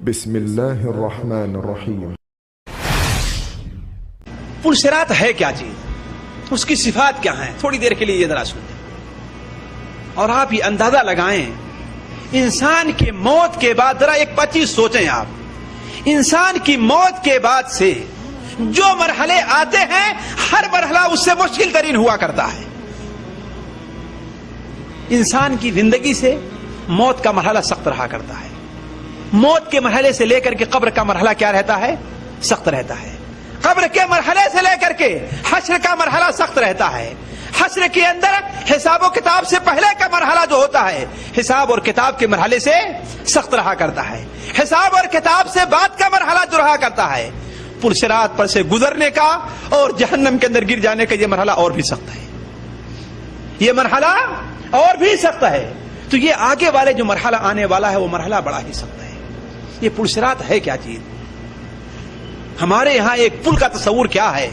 بسم اللہ الرحمن الرحیم۔ پل صراط ہے کیا چیز، اس کی صفات کیا ہیں، تھوڑی دیر کے لیے یہ ذرا سنیں اور آپ یہ اندازہ لگائیں انسان کی موت کے بعد۔ ذرا ایک چیز سوچیں آپ، انسان کی موت کے بعد سے جو مرحلے آتے ہیں ہر مرحلہ اس سے مشکل ترین ہوا کرتا ہے۔ انسان کی زندگی سے موت کا مرحلہ سخت رہا کرتا ہے، موت کے مرحلے سے لے کر کے قبر کا مرحلہ کیا رہتا ہے، سخت رہتا ہے۔ قبر کے مرحلے سے لے کر کے حشر کا مرحلہ سخت رہتا ہے۔ حشر کے اندر حساب و کتاب سے پہلے کا مرحلہ جو ہوتا ہے حساب اور کتاب کے مرحلے سے سخت رہا کرتا ہے۔ حساب اور کتاب سے بعد کا مرحلہ جو رہا کرتا ہے پل صراط پر سے گزرنے کا اور جہنم کے اندر گر جانے کا، یہ مرحلہ اور بھی سخت ہے، یہ مرحلہ اور بھی سخت ہے۔ تو یہ آگے والے جو مرحلہ آنے والا ہے وہ مرحلہ بڑا ہی سخت ہے۔ یہ پل صراط ہے کیا چیز؟ ہمارے یہاں ایک پل کا تصور کیا ہے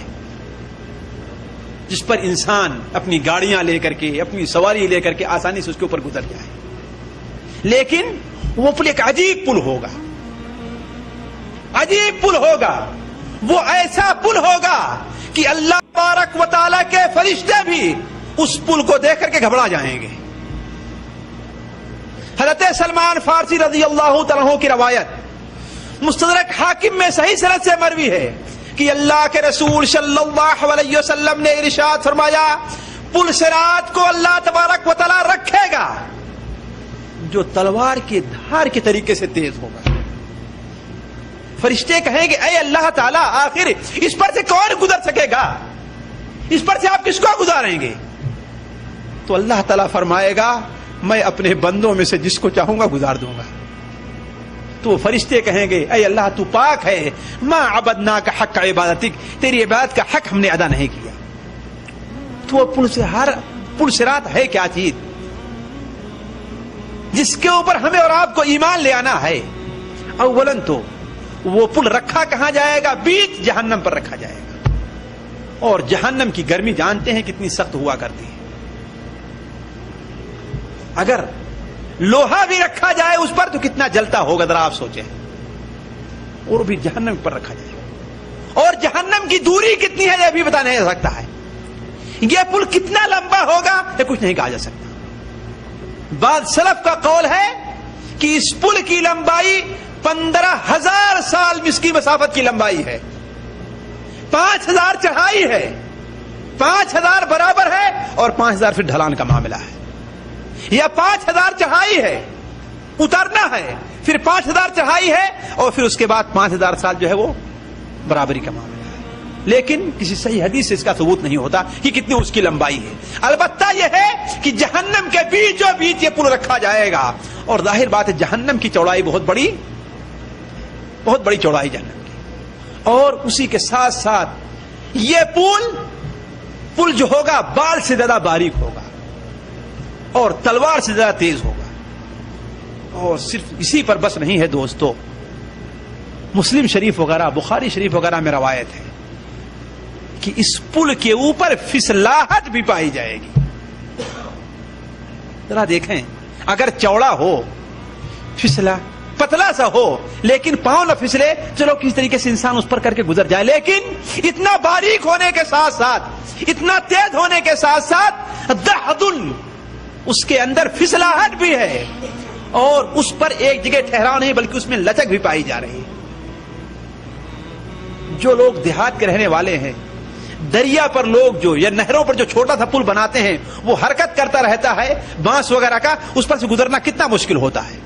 جس پر انسان اپنی گاڑیاں لے کر کے، اپنی سواری لے کر کے آسانی سے اس کے اوپر گزر جائے، لیکن وہ پل ایک عجیب پل ہوگا، عجیب پل ہوگا۔ وہ ایسا پل ہوگا کہ اللہ تبارک و تعالیٰ کے فرشتے بھی اس پل کو دیکھ کر کے گھبرا جائیں گے۔ حضرت سلمان فارسی رضی اللہ تعالیٰ عنہ کی روایت مستدرک حاکم میں صحیح سند سے مروی ہے کہ اللہ کے رسول صلی اللہ علیہ وسلم نے ارشاد فرمایا، پل صراط کو اللہ تبارک و تعالیٰ رکھے گا جو تلوار کی دھار کے طریقے سے تیز ہوگا۔ فرشتے کہیں گے اے اللہ تعالیٰ آخر اس پر سے کون گزر سکے گا، اس پر سے آپ کس کو گزاریں گے؟ تو اللہ تعالیٰ فرمائے گا میں اپنے بندوں میں سے جس کو چاہوں گا گزار دوں گا۔ تو فرشتے کہیں گے اے اللہ تو پاک ہے، ما عبدناک حق عبادتک، تیری عبادت کا حق ہم نے ادا نہیں کیا۔ تو پل صراط ہے کیا چیز جس کے اوپر ہمیں اور آپ کو ایمان لے آنا ہے؟ اولاً تو وہ پل رکھا کہاں جائے گا؟ بیچ جہنم پر رکھا جائے گا، اور جہنم کی گرمی جانتے ہیں کتنی سخت ہوا کرتی ہے۔ اگر لوہا بھی رکھا جائے اس پر تو کتنا جلتا ہوگا ذرا آپ سوچیں، اور بھی جہنم پر رکھا جائے گا، اور جہنم کی دوری کتنی ہے یہ بھی بتا نہیں جا سکتا ہے۔ یہ پل کتنا لمبا ہوگا یہ کچھ نہیں کہا جا سکتا۔ بعض سلف کا قول ہے کہ اس پل کی لمبائی 15,000 سال اس کی مسافت کی لمبائی ہے، 5,000 چڑھائی ہے، 5,000 برابر ہے اور 5,000 پھر ڈھلان کا معاملہ ہے، یا 5,000 چڑھائی ہے اترنا ہے، پھر 5,000 چڑھائی ہے اور پھر اس کے بعد 5,000 سال جو ہے وہ برابری کا معاملہ ہے۔ لیکن کسی صحیح حدیث سے اس کا ثبوت نہیں ہوتا کہ کتنی اس کی لمبائی ہے۔ البتہ یہ ہے کہ جہنم کے بیچوں بیچ یہ پل رکھا جائے گا، اور ظاہر بات ہے جہنم کی چوڑائی بہت بڑی چوڑائی جہنم کی، اور اسی کے ساتھ ساتھ یہ پل جو ہوگا بال سے زیادہ باریک ہوگا اور تلوار سے زیادہ تیز ہوگا۔ اور صرف اسی پر بس نہیں ہے دوستو، مسلم شریف وغیرہ، بخاری شریف وغیرہ میں روایت ہے کہ اس پل کے اوپر پھسلاہٹ بھی پائی جائے گی۔ ذرا دیکھیں، اگر چوڑا ہو، پھسلا پتلا سا ہو لیکن پاؤں نہ پھسلے، چلو کس طریقے سے انسان اس پر کر کے گزر جائے، لیکن اتنا باریک ہونے کے ساتھ ساتھ، اتنا تیز ہونے کے ساتھ ساتھ دہدن، اس کے اندر پھسلاہٹ بھی ہے، اور اس پر ایک جگہ ٹھہراؤ نہیں بلکہ اس میں لچک بھی پائی جا رہی ہے۔ جو لوگ دیہات کے رہنے والے ہیں، دریا پر لوگ جو یا نہروں پر جو چھوٹا سا پل بناتے ہیں وہ حرکت کرتا رہتا ہے بانس وغیرہ کا، اس پر سے گزرنا کتنا مشکل ہوتا ہے۔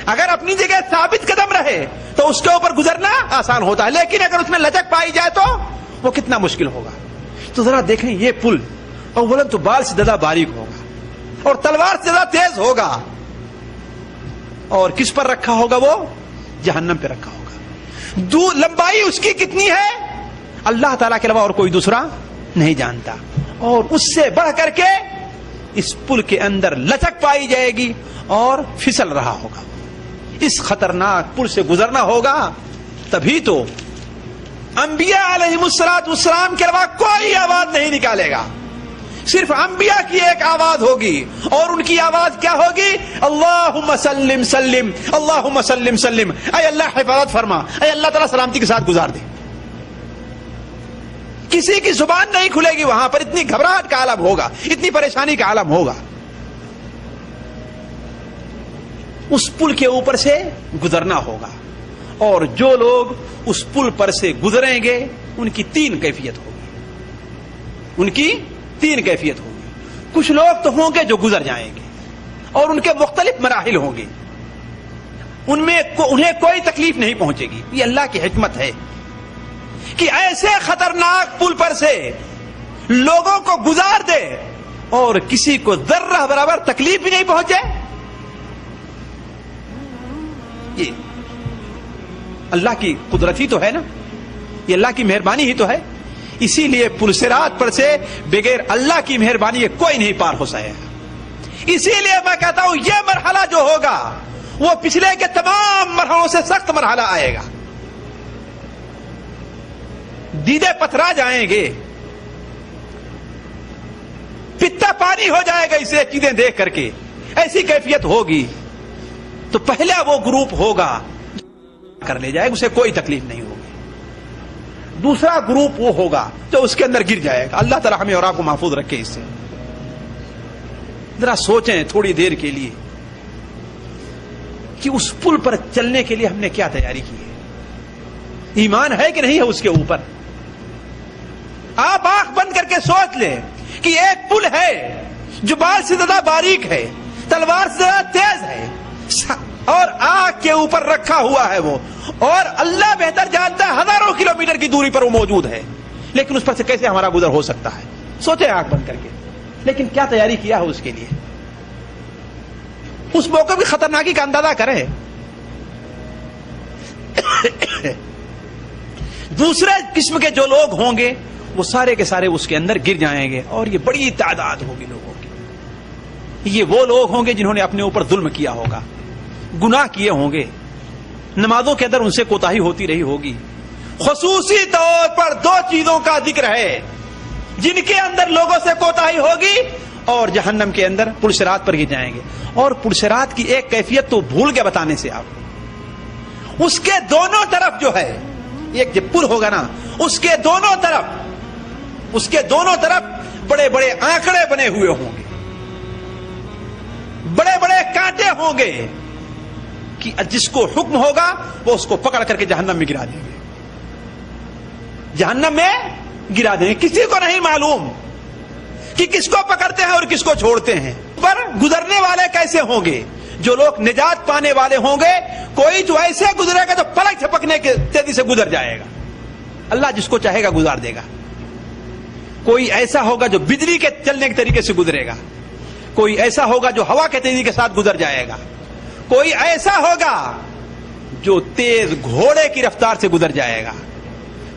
اگر اپنی جگہ ثابت قدم رہے تو اس کے اوپر گزرنا آسان ہوتا ہے، لیکن اگر اس میں لچک پائی جائے تو وہ کتنا مشکل ہوگا۔ تو ذرا دیکھیں یہ پل اولاً تو بال سے زیادہ باریک ہوگا اور تلوار سے زیادہ تیز ہوگا، اور کس پر رکھا ہوگا؟ وہ جہنم پہ رکھا ہوگا۔ لمبائی اس کی کتنی ہے اللہ تعالیٰ کے علاوہ اور کوئی دوسرا نہیں جانتا، اور اس سے بڑھ کر کے اس پل کے اندر لچک پائی جائے گی اور پھسل رہا ہوگا۔ اس خطرناک پل سے گزرنا ہوگا، تبھی تو انبیاء علیہم الصلوۃ والسلام کے علاوہ کوئی آواز نہیں نکالے گا، صرف انبیاء کی ایک آواز ہوگی، اور ان کی آواز کیا ہوگی؟ اللہم سلم سلم، اللہم سلم سلم، اے اللہ حفاظت فرما، اے اللہ تعالیٰ سلامتی کے ساتھ گزار دے۔ کسی کی زبان نہیں کھلے گی وہاں پر، اتنی گھبراہٹ کا عالم ہوگا، اتنی پریشانی کا عالم ہوگا۔ اس پل کے اوپر سے گزرنا ہوگا، اور جو لوگ اس پل پر سے گزریں گے ان کی تین کیفیت ہوگی، ان کی تین کیفیت ہوگی۔ کچھ لوگ تو ہوں گے جو گزر جائیں گے اور ان کے مختلف مراحل ہوں گے، ان میں انہیں کوئی تکلیف نہیں پہنچے گی۔ یہ اللہ کی حکمت ہے کہ ایسے خطرناک پل پر سے لوگوں کو گزار دے اور کسی کو ذرہ برابر تکلیف بھی نہیں پہنچے۔ یہ اللہ کی قدرت ہی تو ہے نا، یہ اللہ کی مہربانی ہی تو ہے۔ اسی لیے پل صراط پر سے بغیر اللہ کی مہربانی یہ کوئی نہیں پار ہو سکے گا۔ اسی لیے میں کہتا ہوں یہ مرحلہ جو ہوگا وہ پچھلے کے تمام مرحلوں سے سخت مرحلہ آئے گا۔ دیدے پتھرا جائیں گے، پتا پانی ہو جائے گا اسے چیزیں دیکھ کر کے، ایسی کیفیت ہوگی۔ تو پہلا وہ گروپ ہوگا کر لے جائے گا، اسے کوئی تکلیف نہیں ہوگی۔ دوسرا گروپ وہ ہوگا جو اس کے اندر گر جائے گا۔ اللہ تعالیٰ ہمیں اور آپ کو محفوظ رکھے اس سے۔ ذرا سوچیں تھوڑی دیر کے لیے کہ اس پل پر چلنے کے لیے ہم نے کیا تیاری کی ہے، ایمان ہے کہ نہیں ہے اس کے اوپر۔ آپ آنکھ بند کر کے سوچ لیں کہ ایک پل ہے جو بال سے زیادہ باریک ہے، تلوار سے زیادہ تیز ہے، اور آگ کے اوپر رکھا ہوا ہے وہ، اور اللہ بہتر جانتا ہے ہزاروں کلومیٹر کی دوری پر وہ موجود ہے، لیکن اس پر سے کیسے ہمارا گزر ہو سکتا ہے؟ سوچیں آنکھ بند کر کے، لیکن کیا تیاری کیا ہے اس کے لیے؟ اس موقع بھی خطرناکی کا اندازہ کریں۔ دوسرے قسم کے جو لوگ ہوں گے وہ سارے کے سارے اس کے اندر گر جائیں گے، اور یہ بڑی تعداد ہوگی لوگوں کی۔ یہ وہ لوگ ہوں گے جنہوں نے اپنے اوپر ظلم کیا ہوگا، گناہ کیے ہوں گے، نمازوں کے اندر ان سے کوتاہی ہوتی رہی ہوگی۔ خصوصی طور پر دو چیزوں کا ذکر ہے جن کے اندر لوگوں سے کوتاہی ہوگی اور جہنم کے اندر پل صراط پر گر جائیں گے۔ اور پل صراط کی ایک کیفیت تو بھول کے بتانے سے آپ، اس کے دونوں طرف جو ہے، ایک جب پل ہوگا نا، اس کے دونوں طرف بڑے بڑے آنکڑے بنے ہوئے ہوں گے، بڑے بڑے کانٹے ہوں گے کہ جس کو حکم ہوگا وہ اس کو پکڑ کر کے جہنم میں گرا دیں گے، جہنم میں گرا دیں گے۔ کسی کو نہیں معلوم کہ کس کو پکڑتے ہیں اور کس کو چھوڑتے ہیں۔ پر گزرنے والے کیسے ہوں گے؟ جو لوگ نجات پانے والے ہوں گے، کوئی تو ایسے گزرے گا جو پلک جھپکنے کے تیزی سے گزر جائے گا، اللہ جس کو چاہے گا گزار دے گا۔ کوئی ایسا ہوگا جو بجلی کے چلنے کے طریقے سے گزرے گا، کوئی ایسا ہوگا جو ہوا کے تیزی کے ساتھ گزر جائے گا، کوئی ایسا ہوگا جو تیز گھوڑے کی رفتار سے گزر جائے گا،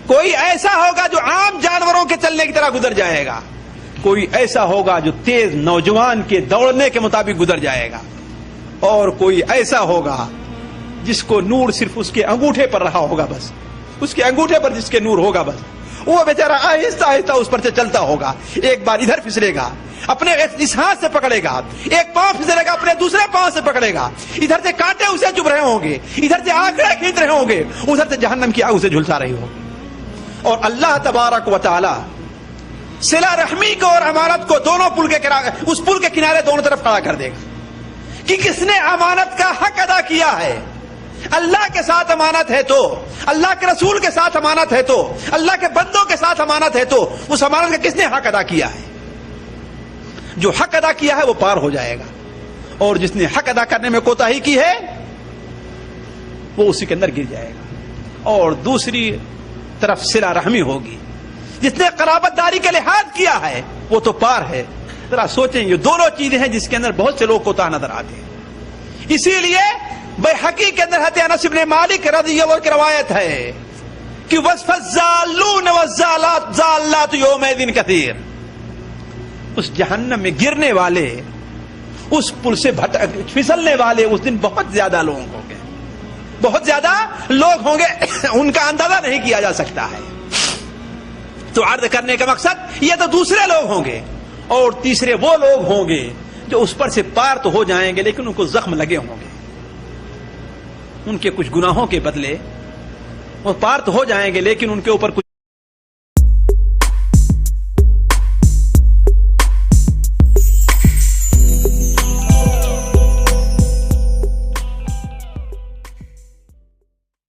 کوئی ایسا ہوگا جو عام جانوروں کے چلنے کی طرح گزر جائے گا، کوئی ایسا ہوگا جو تیز نوجوان کے دوڑنے کے مطابق گزر جائے گا، اور کوئی ایسا ہوگا جس کو نور صرف اس کے انگوٹھے پر رہا ہوگا، بس اس کے انگوٹھے پر جس کے نور ہوگا، بس وہ بیچارہ آہستہ آہستہ اس پر سے چلتا ہوگا۔ ایک بار ادھر پھسلے گا، اپنے اس ہاتھ سے پکڑے گا، ایک پاؤں پھسلے گا، اپنے دوسرے پاؤں سے پکڑے گا، ادھر سے کانٹے اسے چبھ رہے ہوں گے، ادھر سے آنکڑے کھینچ رہے ہوں گے، ادھر سے جہنم کی آگ اسے جھلسا رہی ہوگی۔ اور اللہ تبارک و تعالی صلہ رحمی کو اور امانت کو دونوں پل کے کنارے، اس پل کے کنارے دونوں طرف کھڑا کر دے گا کہ کس نے امانت کا حق ادا کیا ہے۔ اللہ کے ساتھ امانت ہے تو، اللہ کے رسول کے ساتھ امانت ہے تو، اللہ کے بندوں کے ساتھ امانت ہے تو، اس امانت کا کس نے حق ادا کیا ہے؟ جو حق ادا کیا ہے وہ پار ہو جائے گا، اور جس نے حق ادا کرنے میں کوتاہی کی ہے وہ اسی کے اندر گر جائے گا۔ اور دوسری طرف صلہ رحمی ہوگی، جس نے قرابت داری کا لحاظ کیا ہے وہ تو پار ہے۔ ذرا سوچیں، یہ دونوں چیزیں ہیں جس کے اندر بہت سے لوگ کوتاہ نظر آتے ہیں۔ اسی لیے بیہقی کے اندر حضرت انس بن مالک رضی اللہ عنہ کی روایت ہے کہ وصف الزالون والزالات زالات یومئذ کثیر، اس جہنم میں گرنے والے، اس پل سے پھسلنے والے اس دن بہت زیادہ لوگ ہوں گے، بہت زیادہ لوگ ہوں گے، ان کا اندازہ نہیں کیا جا سکتا ہے۔ تو عرض کرنے کا مقصد یہ تو دوسرے لوگ ہوں گے، اور تیسرے وہ لوگ ہوں گے جو اس پر سے پار تو ہو جائیں گے لیکن ان کو زخم لگے ہوں گے، ان کے کچھ گناہوں کے بدلے وہ پار تو ہو جائیں گے لیکن ان کے اوپر کچھ